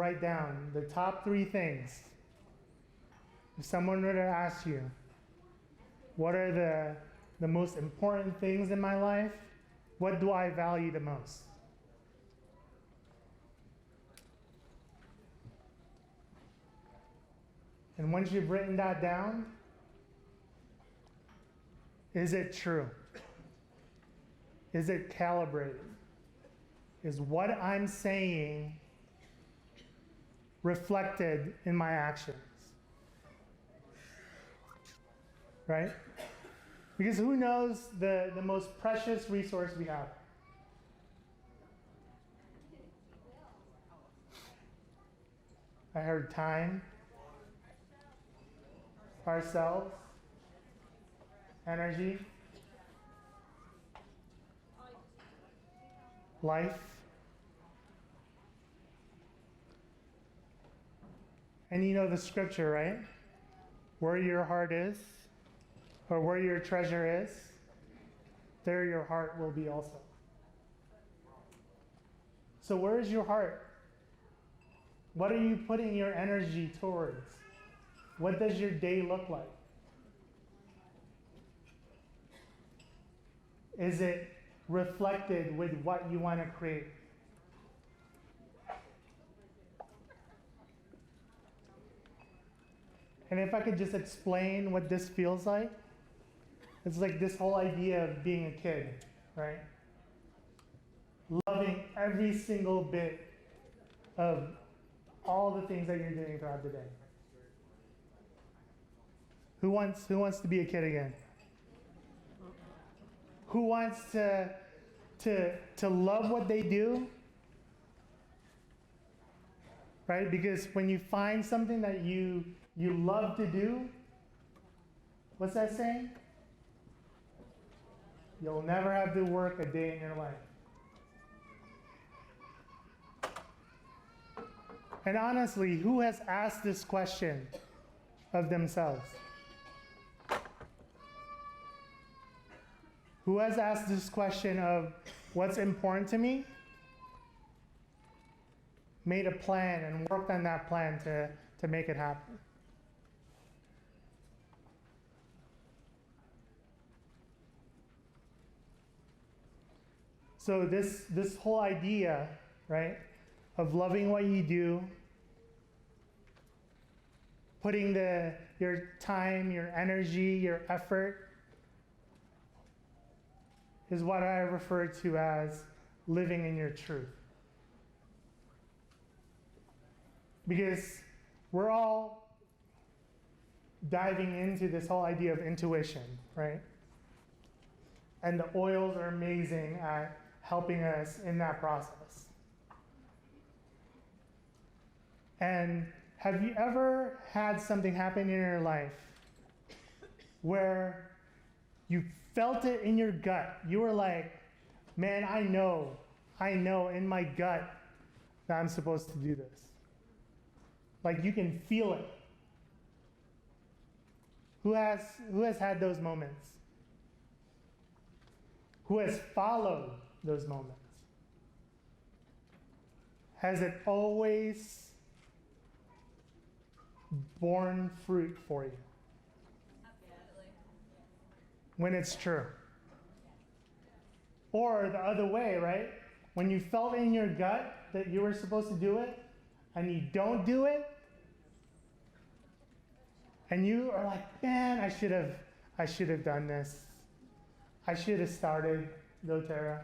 write down the top 3 things. If someone were to ask you, what are the most important things in my life? What do I value the most? And once you've written that down, is it true? Is it calibrated? Is what I'm saying reflected in my actions? Right? Because who knows the most precious resource we have? I heard time, ourselves, energy, life. And you know the scripture, right? Where your heart is, or where your treasure is, there your heart will be also. So where is your heart? What are you putting your energy towards? What does your day look like? Is it reflected with what you want to create? And if I could just explain what this feels like, it's like this whole idea of being a kid, right? Loving every single bit of all the things that you're doing throughout the day. Who wants to be a kid again? Who wants to love what they do? Right? Because when you find something that you love to do, what's that saying? You'll never have to work a day in your life. And honestly, who has asked this question of themselves? Who has asked this question of what's important to me? Made a plan and worked on that plan to make it happen. So this whole idea, right, of loving what you do, putting your time, your energy, your effort, is what I refer to as living in your truth. Because we're all diving into this whole idea of intuition, right? And the oils are amazing at helping us in that process. And have you ever had something happen in your life where you felt it in your gut? You were like, man, I know in my gut that I'm supposed to do this. Like you can feel it. Who has had those moments? Who has followed those moments? Has it always borne fruit for you? Absolutely. When it's true. Or the other way, right? When you felt in your gut that you were supposed to do it, and you don't do it, and you are like, man, I should have done this. I should have started doTERRA.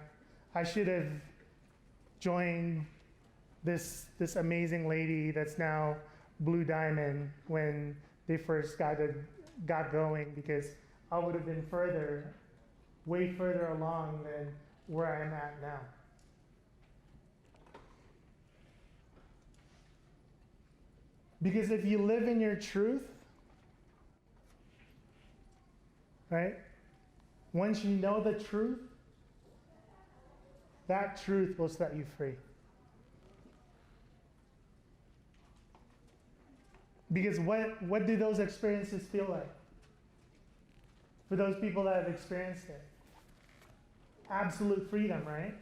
I should have joined this amazing lady that's now Blue Diamond when they first got going, because I would have been way further along than where I'm at now. Because if you live in your truth, right? Once you know the truth, that truth will set you free. Because what do those experiences feel like? For those people that have experienced it. Absolute freedom, right?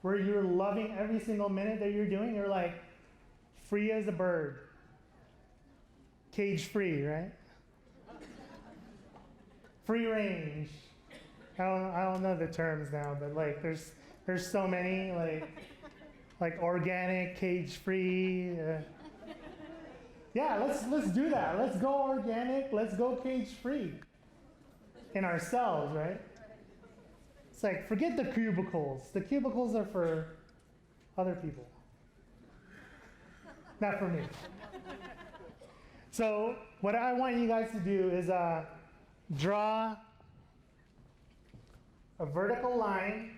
where you're loving every single minute that you're doing. You're like free as a bird, cage free, right? Free range. I don't know the terms now, but like there's so many like organic, cage free. Yeah, let's do that. Let's go organic. Let's go cage free in ourselves, right? It's like forget the cubicles. The cubicles are for other people, not for me. So what I want you guys to do is draw a vertical line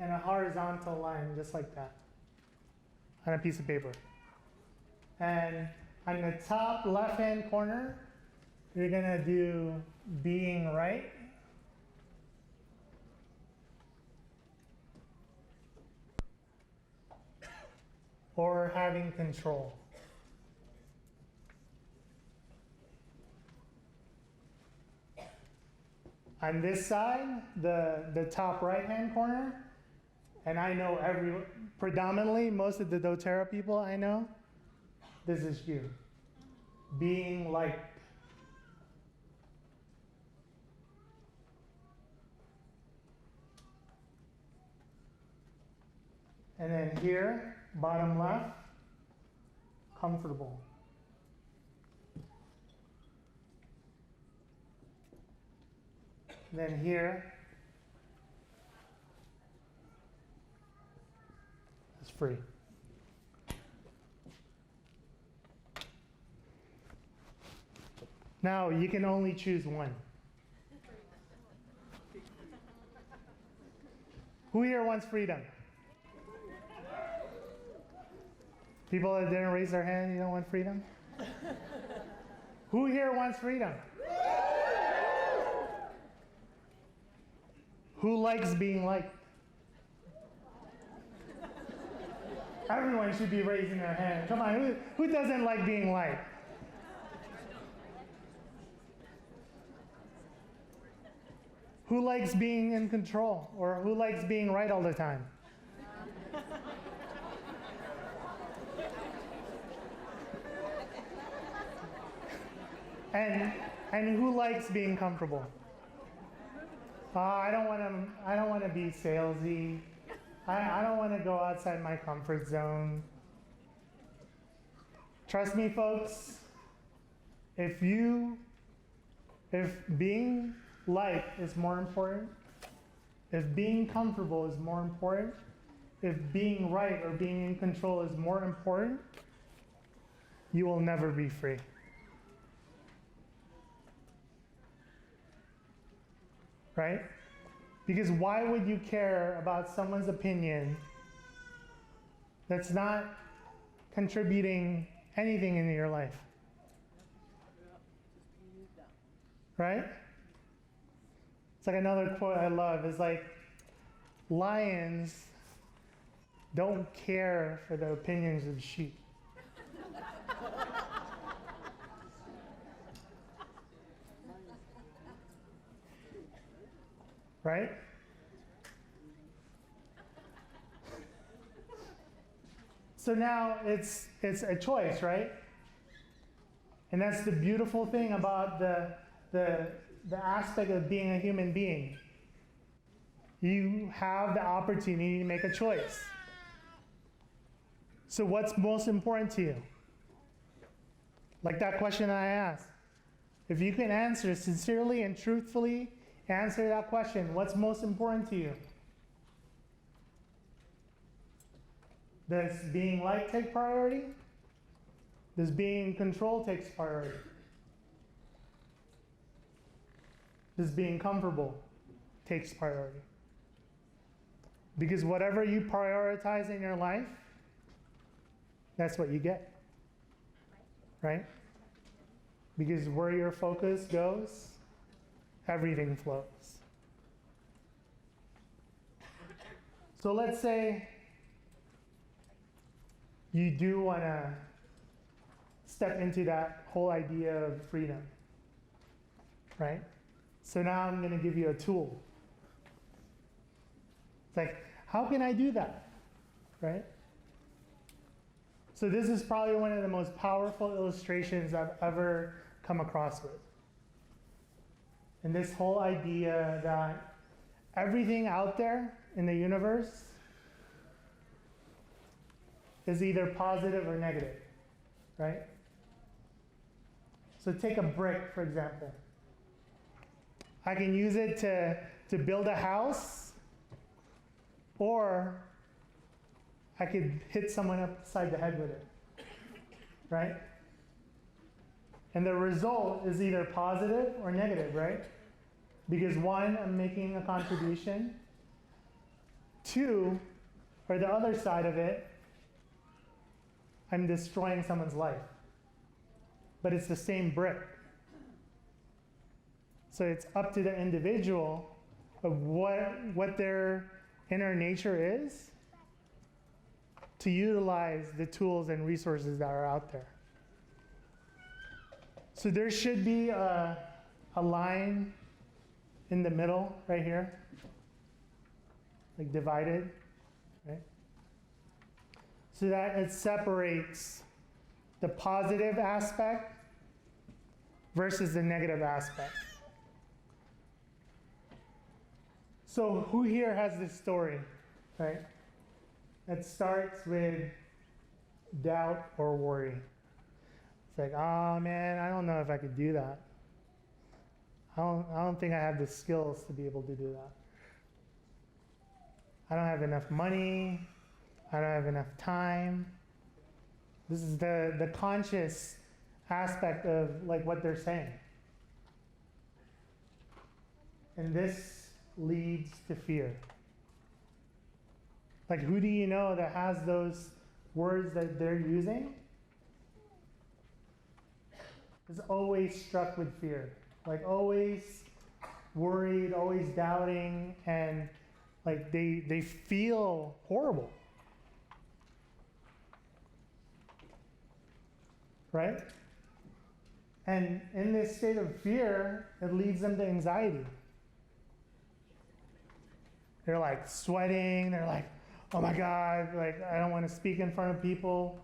and a horizontal line, just like that, on a piece of paper. And on the top left-hand corner, you're gonna do being right. Or having control. On this side, the top right-hand corner, and I know predominantly most of the doTERRA people I know, this is you. Being light. And then here, bottom left, comfortable. And then here, it's free. Now, you can only choose one. Who here wants freedom? People that didn't raise their hand, you don't want freedom? Who here wants freedom? Who likes being liked? Everyone should be raising their hand. Come on, who doesn't like being liked? Who likes being in control? Or who likes being right all the time? And who likes being comfortable? I don't want to be salesy. I don't want to go outside my comfort zone. Trust me, folks. If being liked is more important, if being comfortable is more important, if being right or being in control is more important, you will never be free. Right? Because why would you care about someone's opinion that's not contributing anything into your life? Right? It's like another quote I love is like, lions don't care for the opinions of sheep. Right? So now it's a choice, right? And that's the beautiful thing about the aspect of being a human being. You have the opportunity to make a choice. So what's most important to you? Like that question I asked. If you can answer sincerely and truthfully, answer that question. What's most important to you? Does being liked take priority? Does being in control take priority? Does being comfortable takes priority? Because whatever you prioritize in your life, that's what you get. Right? Because where your focus goes, everything flows. So let's say you do want to step into that whole idea of freedom. right? So now I'm going to give you a tool. It's like, how can I do that, right? So this is probably one of the most powerful illustrations I've ever come across with. And this whole idea that everything out there in the universe is either positive or negative, right? So take a brick, for example. I can use it to build a house, or I could hit someone upside the head with it, right? And the result is either positive or negative, right? Because one, I'm making a contribution. Two, or the other side of it, I'm destroying someone's life. But it's the same brick. So it's up to the individual of what their inner nature is to utilize the tools and resources that are out there. So there should be a line in the middle right here, like divided, right? So that it separates the positive aspect versus the negative aspect. So who here has this story, right? That starts with doubt or worry. It's like, oh man, I don't know if I could do that. I don't think I have the skills to be able to do that. I don't have enough money. I don't have enough time. This is the conscious aspect of like what they're saying. And this leads to fear. Like, who do you know that has those words that they're using? Is always struck with fear. Like, always worried, always doubting, and like they feel horrible. Right? And in this state of fear, it leads them to anxiety. They're like sweating, they're like, oh my God, like I don't want to speak in front of people.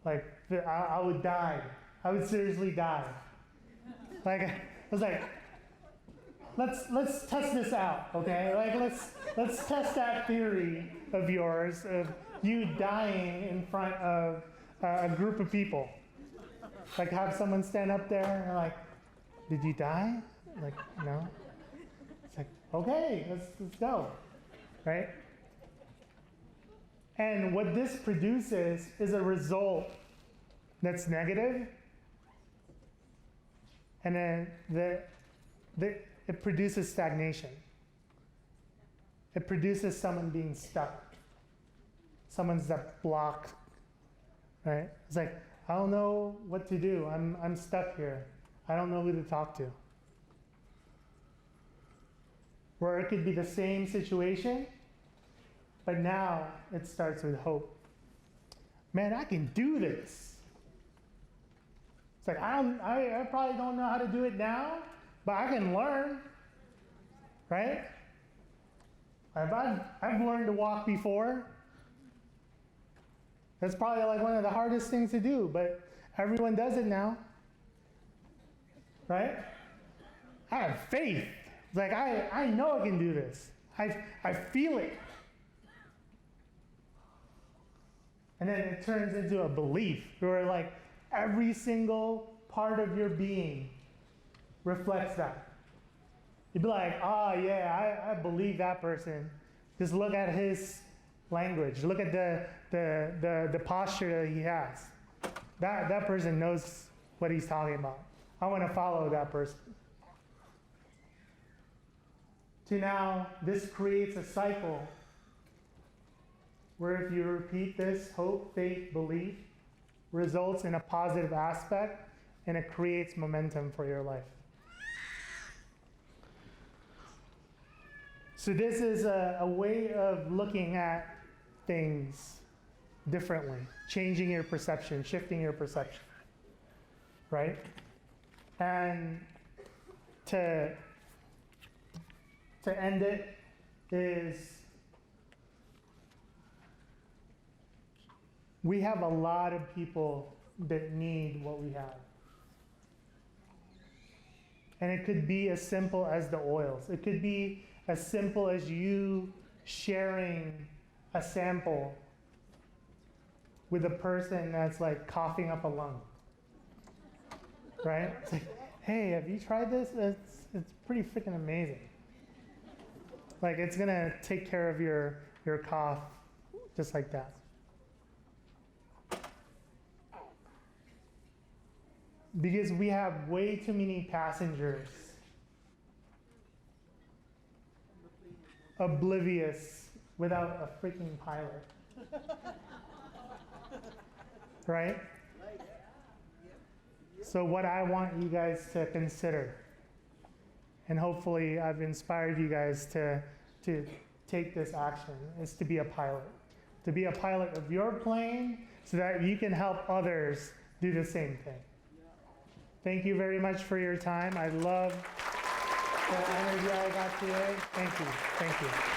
Like I would die. I would seriously die. Like I was like, let's test this out, okay? Like let's test that theory of yours of you dying in front of a group of people. Like have someone stand up there and like, did you die? Like, no. It's like, okay, let's go, right? And what this produces is a result that's negative, and then it produces stagnation. It produces someone being stuck. Someone's that blocked, right? It's like, I don't know what to do. I'm stuck here. I don't know who to talk to. Where it could be the same situation, but now it starts with hope. Man, I can do this. It's like, I probably don't know how to do it now, but I can learn, right? I've learned to walk before. That's probably like one of the hardest things to do, but everyone does it now, right? I have faith. It's like, I know I can do this. I feel it. And then it turns into a belief where like every single part of your being reflects that. You'd be like, oh yeah, I believe that person. Just look at his language. Look at the posture that he has. That person knows what he's talking about. I want to follow that person. To now, this creates a cycle where if you repeat this, hope, faith, belief, results in a positive aspect, and it creates momentum for your life. So this is a way of looking at things differently, changing your perception, shifting your perception, right? And to end it is we have a lot of people that need what we have. And it could be as simple as the oils. It could be as simple as you sharing a sample with a person that's like coughing up a lung. Right? It's like, hey, have you tried this? It's pretty freaking amazing. Like, it's gonna take care of your cough just like that. Because we have way too many passengers oblivious without a freaking pilot. Right? So what I want you guys to consider, and hopefully I've inspired you guys to take this action, is to be a pilot. To be a pilot of your plane so that you can help others do the same thing. Thank you very much for your time. I love the energy I got today. Thank you. Thank you.